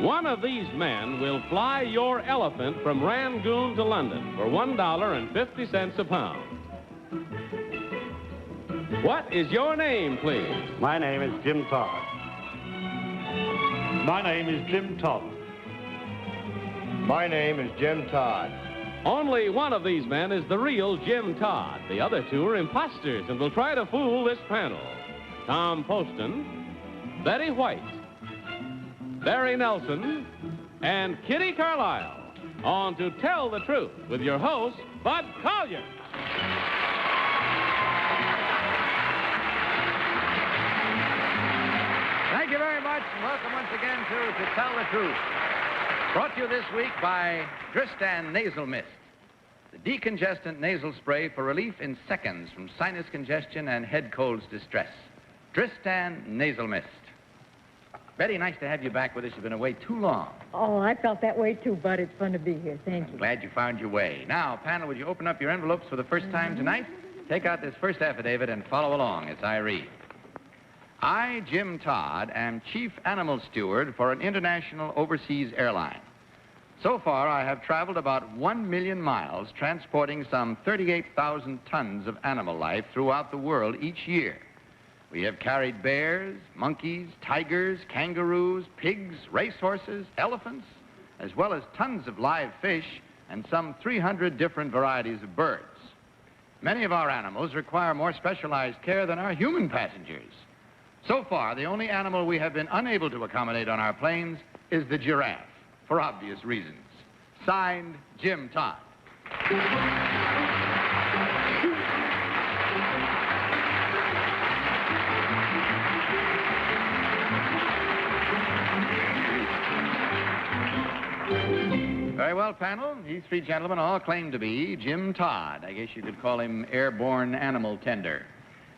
One of these men will fly your elephant from Rangoon to London for $1.50 a pound. What is your name, please? My name is Jim Todd. My name is Jim Todd. My name is Jim Todd. Only one of these men is the real Jim Todd. The other two are imposters and will try to fool this panel. Tom Poston, Betty White, Barry Nelson, and Kitty Carlisle on To Tell the Truth with your host, Bud Collier. Thank you very much, and welcome once again to Tell the Truth. Brought to you this week by Dristan Nasal Mist, the decongestant nasal spray for relief in seconds from sinus congestion and head cold's distress. Dristan Nasal Mist. Betty, nice to have you back with us. You've been away too long. Oh, I felt that way too, Bud. It's fun to be here. Thank you. Glad you found your way. Now, panel, would you open up your envelopes for the first time tonight? Take out this first affidavit and follow along as I read. I, Jim Todd, am Chief Animal Steward for an international overseas airline. So far, I have traveled about 1 million miles, transporting some 38,000 tons of animal life throughout the world each year. We have carried bears, monkeys, tigers, kangaroos, pigs, racehorses, elephants, as well as tons of live fish and some 300 different varieties of birds. Many of our animals require more specialized care than our human passengers. So far, the only animal we have been unable to accommodate on our planes is the giraffe, for obvious reasons. Signed, Jim Todd. Very well, panel. These three gentlemen all claim to be Jim Todd. I guess you could call him airborne animal tender.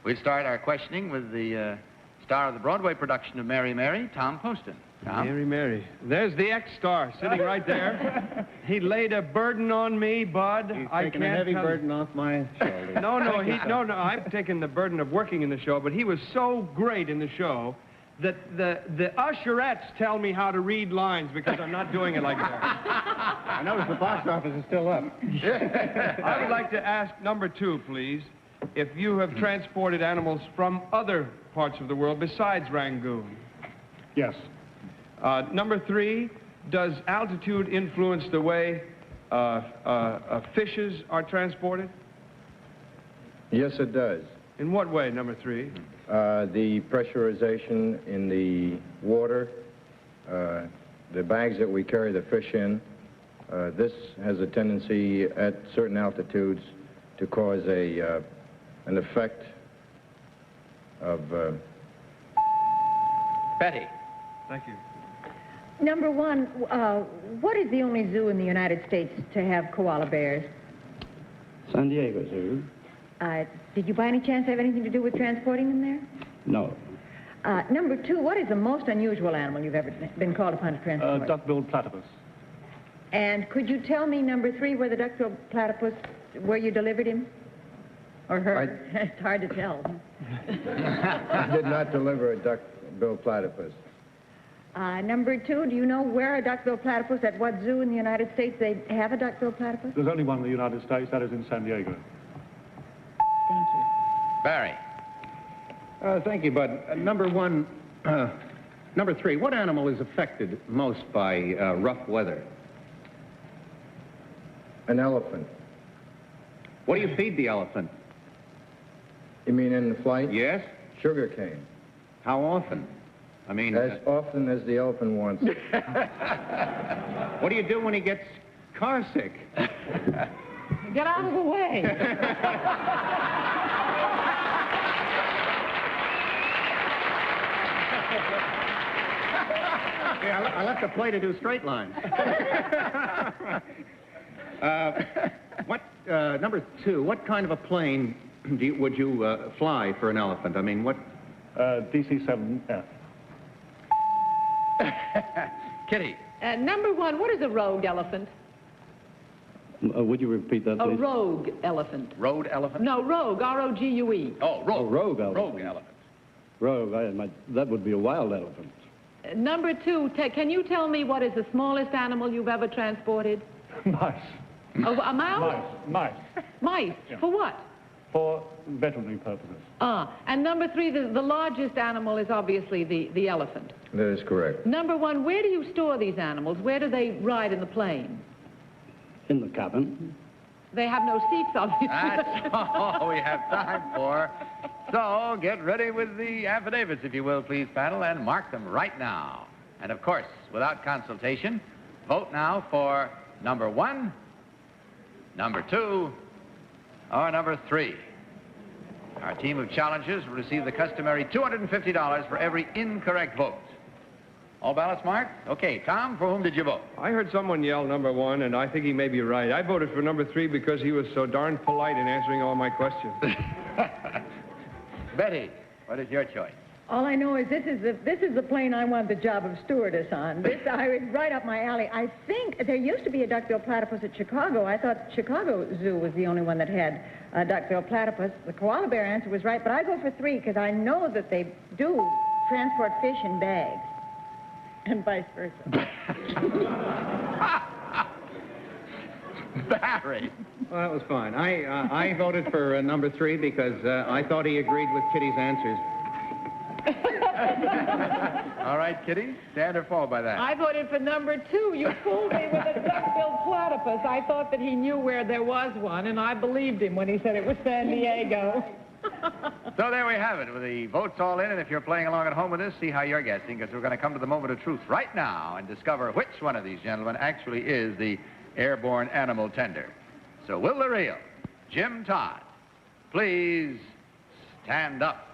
We'll start our questioning with the star of the Broadway production of Mary Mary, Tom Poston. Tom? Mary Mary. There's the ex-star sitting right there. He laid a burden on me, Bud. He's taking a heavy burden off my shoulder. No, I'm taking the burden of working in the show, but he was so great in the show that the usherettes tell me how to read lines because I'm not doing it like that. I notice the box office is still up. I would like to ask number 2, please, if you have transported animals from other parts of the world besides Rangoon. Yes. Number 3, does altitude influence the way fishes are transported? Yes, it does. In what way, number 3? The pressurization in the water, the bags that we carry the fish in, this has a tendency at certain altitudes to cause an effect of... Betty. Thank you. Number 1, what is the only zoo in the United States to have koala bears? San Diego Zoo. Did you by any chance have anything to do with transporting them there? No. Number 2, what is the most unusual animal you've ever been called upon to transport? Duck-billed platypus. And could you tell me, number 3, where the duck-billed platypus, where you delivered him? Or her? It's hard to tell. I did not deliver a duck-billed platypus. Number 2, do you know where a duck-billed platypus, at what zoo in the United States they have a duck-billed platypus? There's only one in the United States, that is in San Diego. Thank you. Barry. Thank you, Bud. Number 3, what animal is affected most by rough weather? An elephant. What do you feed the elephant? You mean in the flight? Yes? Sugar cane. How often? I mean... As often as the elephant wants. What do you do when he gets car sick? Get out of the way. Yeah, I left a play to do straight lines. Number 2, what kind of a plane would you fly for an elephant? I mean, what... DC-7F. Kitty. Number 1, what is a rogue elephant? Would you repeat that, please? A rogue elephant. Road elephant? No, rogue, R-O-G-U-E. Oh, rogue. Oh, rogue elephant. Rogue elephant. Rogue, that would be a wild elephant. Number 2, can you tell me what is the smallest animal you've ever transported? Mice. A mouse? Mice. Mice? Yeah. For what? For veterinary purposes. And number 3, the largest animal is obviously the elephant. That is correct. Number 1, where do you store these animals? Where do they ride in the plane? In the cabin. They have no seats, obviously. That's all we have time for. So get ready with the affidavits, if you will, please, panel, and mark them right now. And, of course, without consultation, vote now for number 1, number 2, or number 3. Our team of challengers will receive the customary $250 for every incorrect vote. All ballots marked? Okay, Tom, for whom did you vote? I heard someone yell number 1, and I think he may be right. I voted for number 3 because he was so darn polite in answering all my questions. Betty, what is your choice? All I know is this is the plane I want the job of stewardess on. This is right up my alley. I think there used to be a duck-billed platypus at Chicago. I thought Chicago Zoo was the only one that had a duck-billed platypus. The koala bear answer was right, but I go for 3 because I know that they do transport fish in bags. And vice versa. Barry. Well, that was fine. I voted for number 3 because I thought he agreed with Kitty's answers. All right, Kitty, stand or fall by that. I voted for number 2. You fooled me with a duck-billed platypus. I thought that he knew where there was one, and I believed him when he said it was San Diego. So there we have it, with the votes all in, and if you're playing along at home with us, see how you're guessing, because we're going to come to the moment of truth right now and discover which one of these gentlemen actually is the airborne animal tender. So will the real Jim Todd please stand up?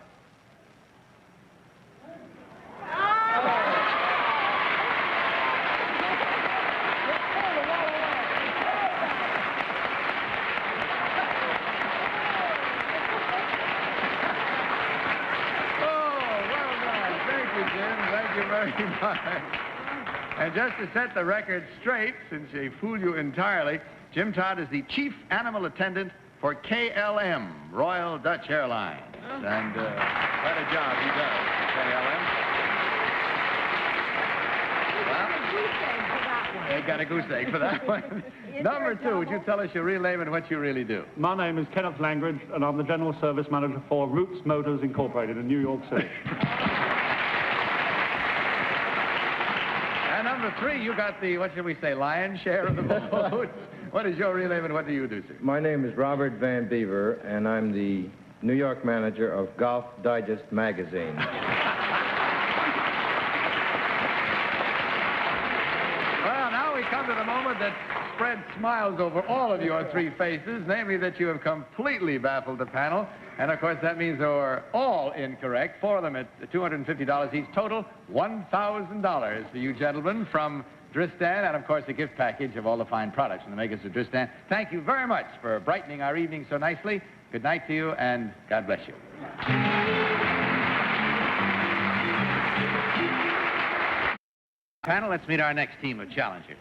Very much. And just to set the record straight, since they fooled you entirely, Jim Todd is the chief animal attendant for KLM, Royal Dutch Airlines. And quite a job he does for KLM. Well, they got a goose egg for that one. Number 2, would you tell us your real name and what you really do? My name is Kenneth Langridge, and I'm the General Service Manager for Roots Motors Incorporated in New York City. And number 3, you got the, what should we say, lion's share of the vote. What is your real name and what do you do, sir? My name is Robert Van Beaver, and I'm the New York manager of Golf Digest magazine. Well, now we come to the moment that spreads smiles over all of your 3 faces, namely that you have completely baffled the panel. And, of course, that means they were all incorrect. 4 of them at $250 each. Total, $1,000 for you gentlemen from Dristan, and, of course, a gift package of all the fine products from the makers of Dristan. Thank you very much for brightening our evening so nicely. Good night to you, and God bless you. Panel, let's meet our next team of challengers.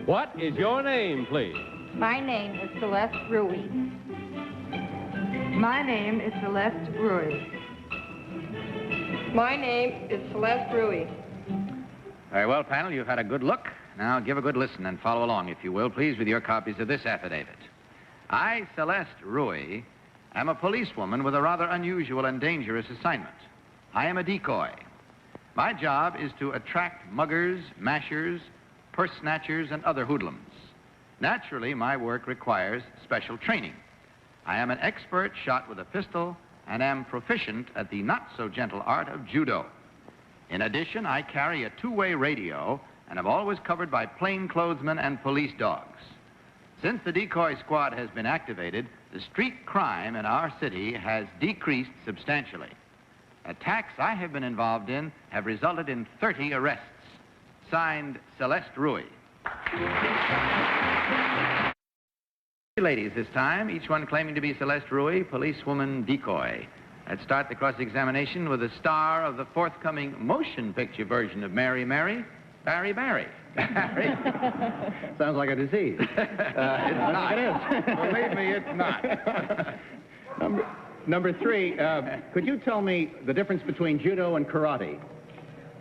What is your name, please? My name is Celeste Ruiz. My name is Celeste Ruiz. My name is Celeste Ruiz. Very well, panel, you've had a good look. Now give a good listen and follow along, if you will, please, with your copies of this affidavit. I, Celeste Ruiz, am a policewoman with a rather unusual and dangerous assignment. I am a decoy. My job is to attract muggers, mashers, purse snatchers, and other hoodlums. Naturally, my work requires special training. I am an expert shot with a pistol and am proficient at the not-so-gentle art of judo. In addition, I carry a 2-way radio and am always covered by plainclothesmen and police dogs. Since the decoy squad has been activated, the street crime in our city has decreased substantially. Attacks I have been involved in have resulted in 30 arrests. Signed, Celeste Ruiz. Ladies this time, each one claiming to be Celeste Ruiz, policewoman decoy. Let's start the cross-examination with the star of the forthcoming motion picture version of Mary Mary, Barry Barry. Barry? Sounds like a disease. It's not. It is. Believe me, it's not. Number 3, could you tell me the difference between judo and karate?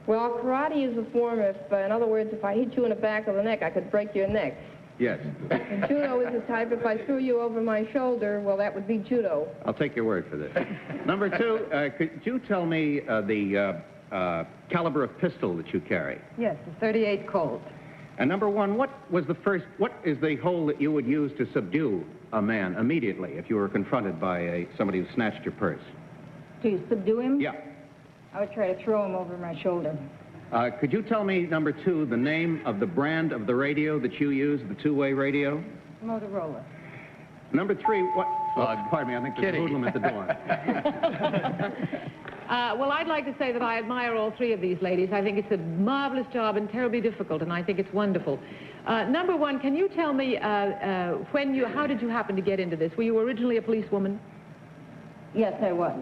Well, karate is a form of, in other words, if I hit you in the back of the neck, I could break your neck. Yes. And judo is the type, if I threw you over my shoulder, well, that would be judo. I'll take your word for this. Number 2, could you tell me the caliber of pistol that you carry? Yes, the 38 Colt. And number 1, what is the hole that you would use to subdue a man immediately if you were confronted by somebody who snatched your purse? To subdue him? Yeah. I would try to throw him over my shoulder. Could you tell me, number 2, the name of the brand of the radio that you use, the two-way radio? Motorola. Number 3, what... Plug. Oh, pardon me, I think there's a hoodlum at the door. Well, I'd like to say that I admire all 3 of these ladies. I think it's a marvelous job and terribly difficult, and I think it's wonderful. Number 1, can you tell me how did you happen to get into this? Were you originally a policewoman? Yes, I was.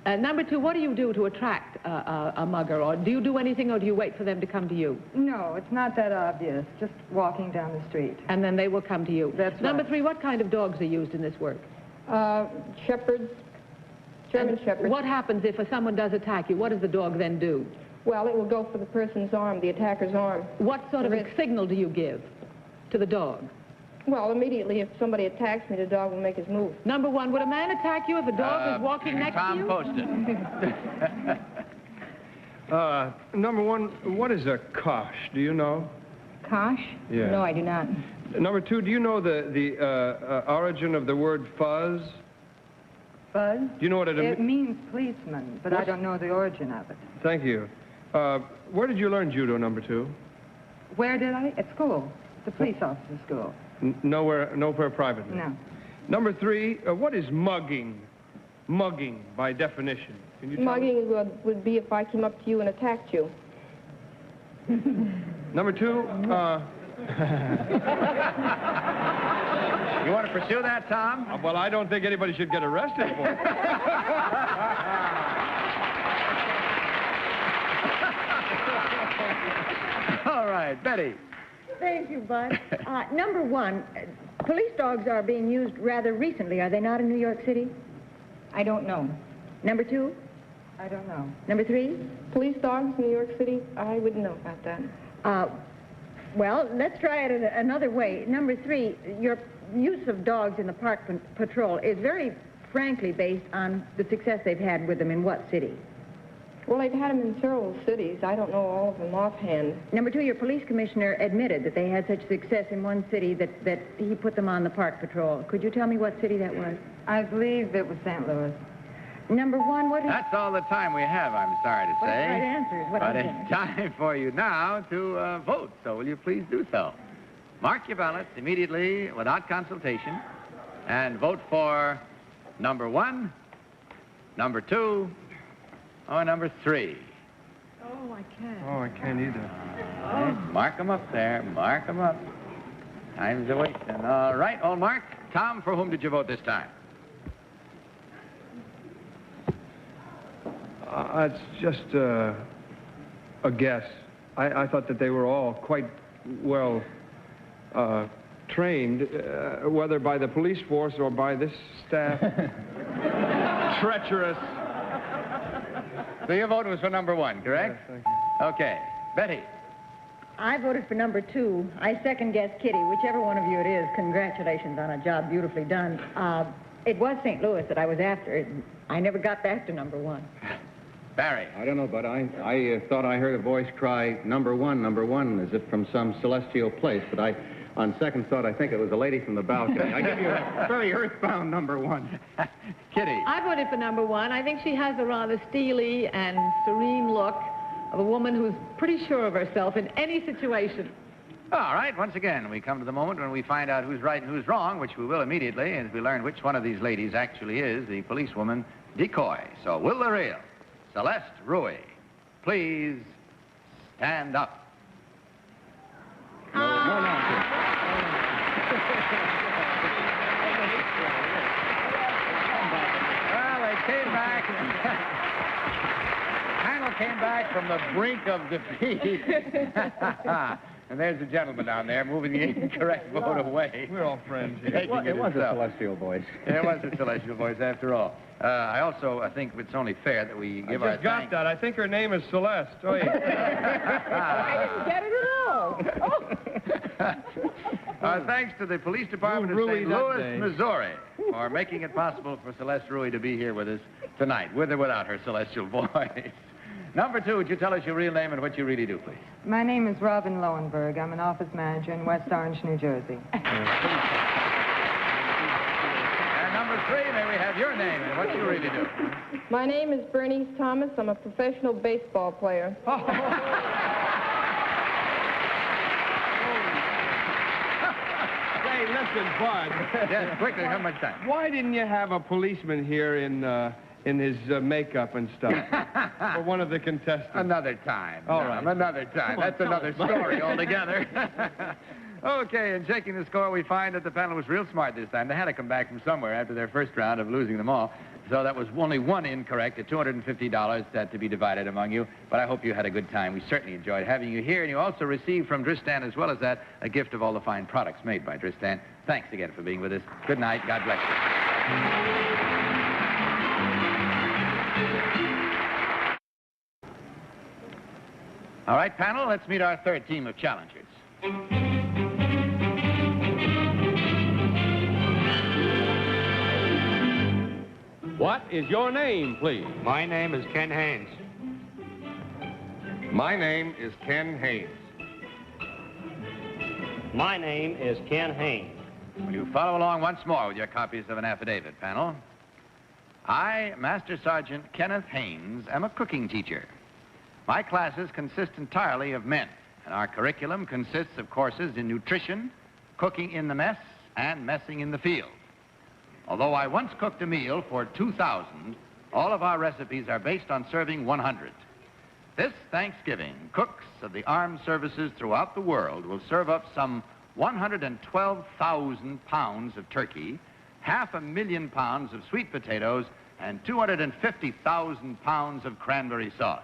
Number 2, what do you do to attract a mugger? Or do you do anything, or do you wait for them to come to you? No, it's not that obvious. Just walking down the street. And then they will come to you. That's Number right. 3, what kind of dogs are used in this work? Shepherds, German shepherds. What happens if someone does attack you? What does the dog then do? Well, it will go for the person's arm, the attacker's arm. What sort of a signal do you give to the dog? Well, immediately, if somebody attacks me, the dog will make his move. Number 1, would a man attack you if a dog is walking next to you? Tom Poston. Number 1, what is a kosh? Do you know? Kosh? Yeah. No, I do not. Number 2, do you know the origin of the word fuzz? Buzz? Do you know what It means policeman, but I don't know the origin of it. Thank you. Where did you learn judo, number 2? Where did I? At school. The police officer school. Nowhere privately? No. Number 3, what is mugging? Mugging, by definition. Can you tell me? Mugging would be if I came up to you and attacked you. Number 2, You want to pursue that, Tom? well, I don't think anybody should get arrested for it. All right, Betty. Thank you, Bud. Number 1, police dogs are being used rather recently, are they not, in New York City? I don't know. Number 2? I don't know. Number 3? Police dogs in New York City? I wouldn't know about that. Well, let's try it another way. Number 3, your use of dogs in the park patrol is very frankly based on the success they've had with them in what city? Well, they've had them in several cities. I don't know all of them offhand. Number 2, your police commissioner admitted that they had such success in one city that he put them on the park patrol. Could you tell me what city that was? I believe it was St. Louis. Number 1, what is... That's all the time we have, I'm sorry to What say. is the right answer is what But I'm it's saying. time for you now to vote, so will you please do so? Mark your ballots immediately without consultation and vote for number 1, number 2, or number 3. Oh, I can't. Oh, I can't either. Right, mark them up there. Mark them up. Time's a wasting. All right, all marked. Tom, for whom did you vote this time? It's just a guess. I thought that they were all quite well trained, whether by the police force or by this staff. Treacherous. So your vote was for number 1, correct? Yes, thank you. Okay. Betty. I voted for number 2. I second-guessed Kitty. Whichever one of you it is, congratulations on a job beautifully done. It was St. Louis that I was after. I never got back to number 1. Barry. I don't know, but I thought I heard a voice cry, number 1, as if from some celestial place, but on second thought, I think it was a lady from the balcony. I give you a very earthbound number 1. Kitty. I voted for number 1. I think she has a rather steely and serene look of a woman who's pretty sure of herself in any situation. All right, once again, we come to the moment when we find out who's right and who's wrong, which we will immediately, as we learn which one of these ladies actually is the policewoman decoy. So, will the real Celeste Ruy please stand up? Well, they came back. Panel came back from the brink of defeat. And there's the gentleman down there moving the incorrect vote away. We're all friends here. Taking It was a himself. celestial voice. It was a celestial voice after all. I think it's only fair that we give I our just got thanks. that. I think her name is Celeste. Oh, yeah. I didn't get it at all. Our thanks to the Police Department of Rui St. that Louis, day. Missouri, for making it possible for Celeste Rui to be here with us tonight, with or without her celestial voice. Number 2, would you tell us your real name and what you really do, please? My name is Robin Lowenberg. I'm an office manager in West Orange, New Jersey. And number 3, may we have your name and what you really do? My name is Bernice Thomas. I'm a professional baseball player. Hey, listen, Bud. Yes, quickly, how much time? Why didn't you have a policeman here in his makeup and stuff for one of the contestants? Another time. All Tom, right. Another time. Come on, That's tell another us. story altogether. Okay, in checking the score, we find that the panel was real smart this time. They had to come back from somewhere after their first round of losing them all. So that was only one incorrect at $250 to be divided among you. But I hope you had a good time. We certainly enjoyed having you here. And you also received from Dristan, as well as that, a gift of all the fine products made by Dristan. Thanks again for being with us. Good night. God bless you. All right, panel, let's meet our third team of challengers. What is your name, please? My name is Ken Haynes. My name is Ken Haynes. My name is Ken Haynes. Will you follow along once more with your copies of an affidavit, panel? I, Master Sergeant Kenneth Haynes, am a cooking teacher. My classes consist entirely of men, and our curriculum consists of courses in nutrition, cooking in the mess, and messing in the field. Although I once cooked a meal for 2,000, all of our recipes are based on serving 100. This Thanksgiving, cooks of the armed services throughout the world will serve up some 112,000 pounds of turkey, 500,000 pounds of sweet potatoes, and 250,000 pounds of cranberry sauce.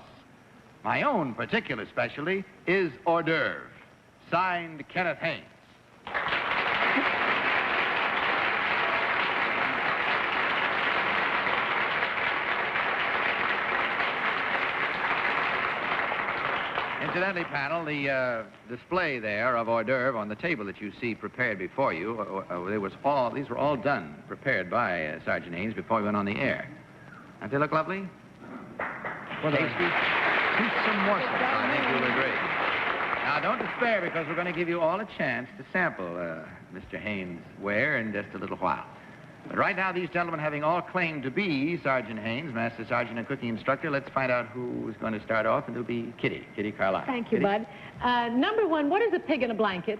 My own particular specialty is hors d'oeuvre. Signed, Kenneth Haynes. Incidentally, panel, the display there of hors d'oeuvre on the table that you see prepared before you, these were all done, prepared by Sergeant Haynes before we went on the air. Don't they look lovely? Tasty? Eat some morsels, I think you'll agree. Now, don't despair, because we're going to give you all a chance to sample Mr. Haynes' ware in just a little while. But right now, these gentlemen having all claimed to be Sergeant Haynes, Master Sergeant and cooking instructor, let's find out who is going to start off, and it'll be Kitty Carlisle. Thank you, Kitty? Bud. Number 1, what is a pig in a blanket?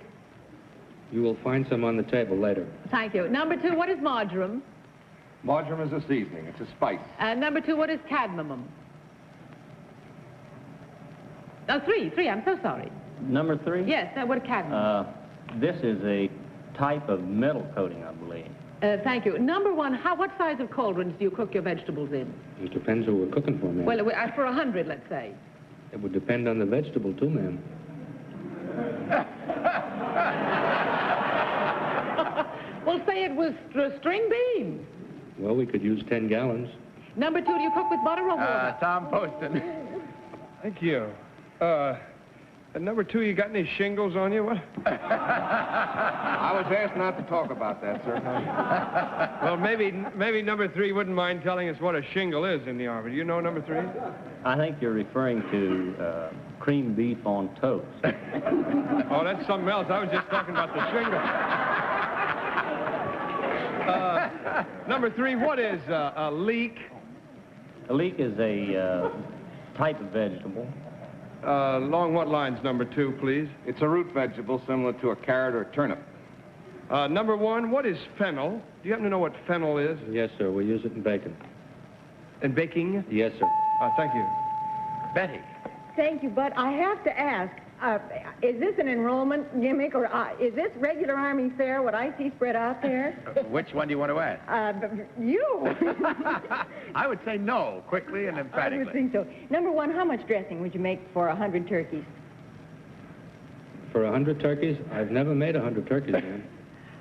You will find some on the table later. Thank you. Number 2, what is marjoram? Marjoram is a seasoning. It's a spice. Number 2, what is cadmium? Oh, 3, I'm so sorry. Number 3? Yes, what is cadmium? This is a type of metal coating, I believe. Thank you. Number 1, what size of cauldrons do you cook your vegetables in? It depends what we're cooking for, ma'am. Well, for 100, let's say. It would depend on the vegetable, too, ma'am. Well, say it was string beans. Well, we could use 10 gallons. Number 2, do you cook with butter or water? Tom Poston. Thank you. Number 2, you got any shingles on you? What? I was asked not to talk about that, sir. Well, maybe number 3 wouldn't mind telling us what a shingle is in the Army. Do you know number 3? I think you're referring to creamed beef on toast. Oh, that's something else. I was just talking about the shingle. Number 3, what is a leek? A leek is a type of vegetable. Along what lines, number 2, please? It's a root vegetable similar to a carrot or turnip. Number 1, what is fennel? Do you happen to know what fennel is? Yes, sir. We use it in bacon. In baking? Yes, sir. Thank you. Betty. Thank you, but I have to ask, is this an enrollment gimmick, or is this regular Army fare, what I see spread out there? Which one do you want to ask? You. I would say no, quickly and emphatically. I would think so. Number 1, how much dressing would you make for 100 turkeys? For 100 turkeys? I've never made 100 turkeys, man.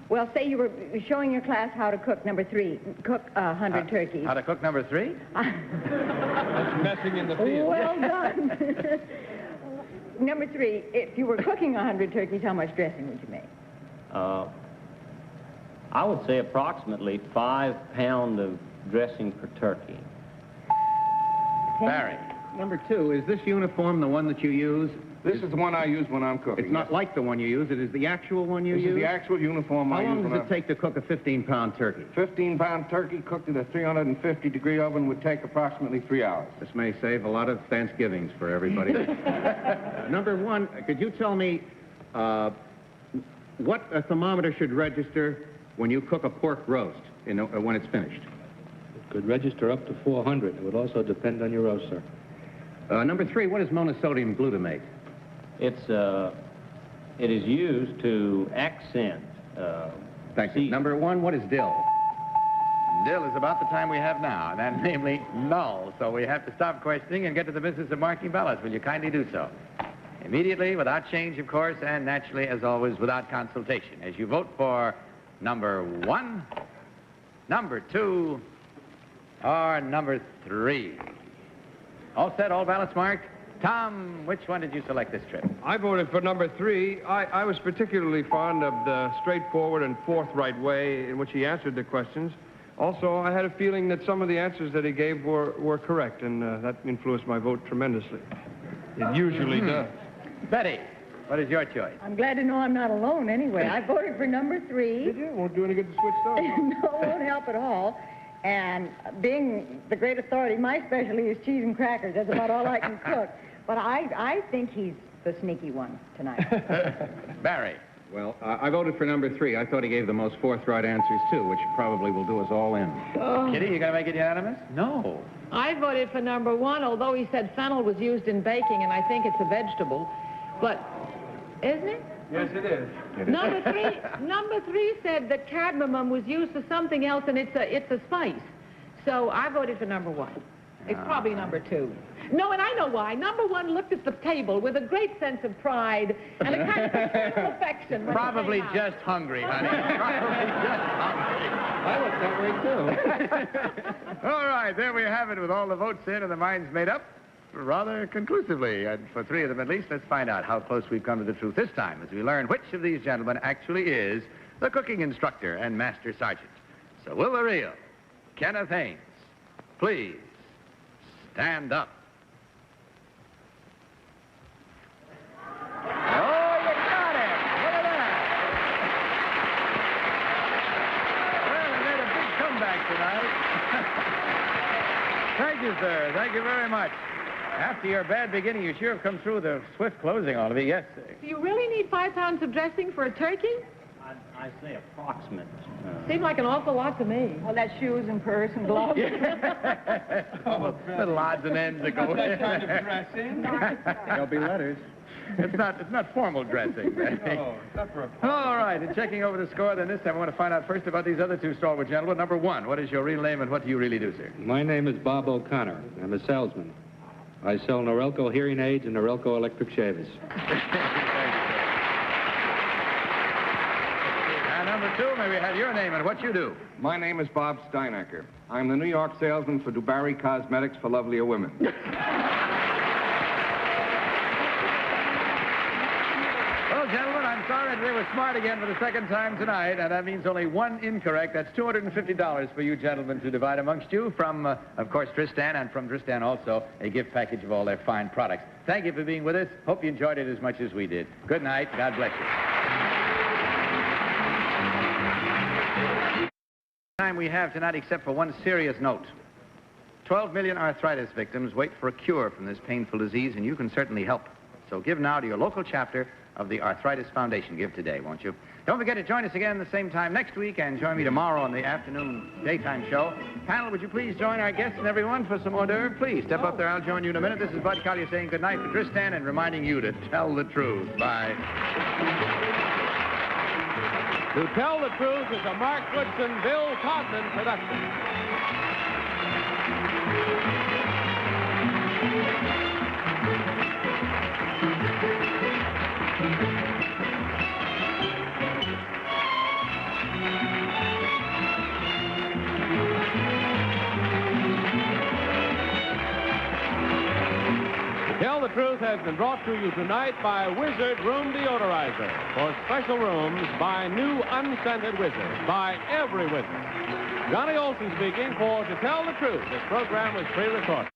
Well, say you were showing your class how to cook number 3. Cook 100 turkeys. How to cook number 3? That's messing in the field. Well done. Number 3, if you were cooking 100 turkeys, how much dressing would you make? I would say approximately 5 pounds of dressing per turkey. Barry. Number 2, is this uniform the one that you use? This is the one I use when I'm cooking. It's not like the one you use. It is the actual one you use? This is the actual uniform I use. How long does it take to cook a 15-pound turkey? 15-pound turkey cooked in a 350-degree oven would take approximately 3 hours. This may save a lot of Thanksgivings for everybody. Number 1, could you tell me what a thermometer should register when you cook a pork roast when it's finished? It could register up to 400. It would also depend on your roast, sir. Number 3, what is monosodium glutamate? It is used to accent. Thank you. Number 1, what is dill? Dill is about the time we have now, and that namely null. So we have to stop questioning and get to the business of marking ballots. Will you kindly do so? Immediately, without change, of course, and naturally, as always, without consultation. As you vote for number 1, number 2, or number 3. All set, all ballots marked? Tom, which one did you select this trip? I voted for number 3. I was particularly fond of the straightforward and forthright way in which he answered the questions. Also, I had a feeling that some of the answers that he gave were correct, and that influenced my vote tremendously. It usually does. Betty, what is your choice? I'm glad to know I'm not alone anyway. I voted for number 3. Did you? Won't do any good to switch those. No, it won't help at all. And being the great authority, my specialty is cheese and crackers. That's about all I can cook. But I think he's the sneaky one tonight. Barry. Well, I voted for number 3. I thought he gave the most forthright answers, too, which probably will do us all in. Oh. Kitty, you going to make it unanimous? No. I voted for number 1, although he said fennel was used in baking, and I think it's a vegetable. But, isn't it? Yes, it is. Number 3 said that cadmium was used for something else, and it's a spice. So I voted for number 1. It's probably number 2. No, and I know why. Number 1 looked at the table with a great sense of pride and a kind of paternal affection. Probably just hungry, honey. Probably just hungry. I look that way, too. All right, there we have it with all the votes in and the minds made up rather conclusively. And for 3 of them at least, let's find out how close we've come to the truth this time as we learn which of these gentlemen actually is the cooking instructor and master sergeant. So will the real Kenneth Haynes please stand up? Oh, you got it! Look at that! Well, they made a big comeback tonight. Thank you, sir. Thank you very much. After your bad beginning, you sure have come through with a swift closing, all of you. Yes, sir. Do you really need 5 pounds of dressing for a turkey? I say approximate. Seemed like an awful lot to me. Well, that's shoes and purse and gloves. Little odds and ends that go That kind of dressing. There'll be letters. It's not formal dressing. No, it's not for a... All right, and checking over the score, then this time I want to find out first about these other 2 stalwart gentlemen. Number 1, what is your real name and what do you really do, sir? My name is Bob O'Connor. I'm a salesman. I sell Norelco hearing aids and Norelco electric shavers. And number 2, may we have your name and what you do? My name is Bob Steinecker. I'm the New York salesman for Dubarry Cosmetics for Lovelier Women. Well, gentlemen, I'm sorry that they were smart again for the second time tonight, and that means only 1 incorrect. That's $250 for you gentlemen to divide amongst you from, of course, Tristan, and from Tristan also, a gift package of all their fine products. Thank you for being with us. Hope you enjoyed it as much as we did. Good night. God bless you. Time we have tonight, except for one serious note. 12 million arthritis victims wait for a cure from this painful disease, and you can certainly help. So give now to your local chapter of the Arthritis Foundation. Give today, won't you? Don't forget to join us again the same time next week, and join me tomorrow on the afternoon daytime show. Panel, would you please join our guests and everyone for some hors d'oeuvre? Please step up there. I'll join you in a minute. This is Bud Collier saying good night to Tristan and reminding you to tell the truth. Bye. To Tell the Truth is a Mark Goodson, Bill Codman production. Tell the Truth has been brought to you tonight by Wizard Room Deodorizer. For special rooms, buy new unscented Wizard. Buy every Wizard. Johnny Olson speaking for To Tell the Truth. This program was pre-recorded.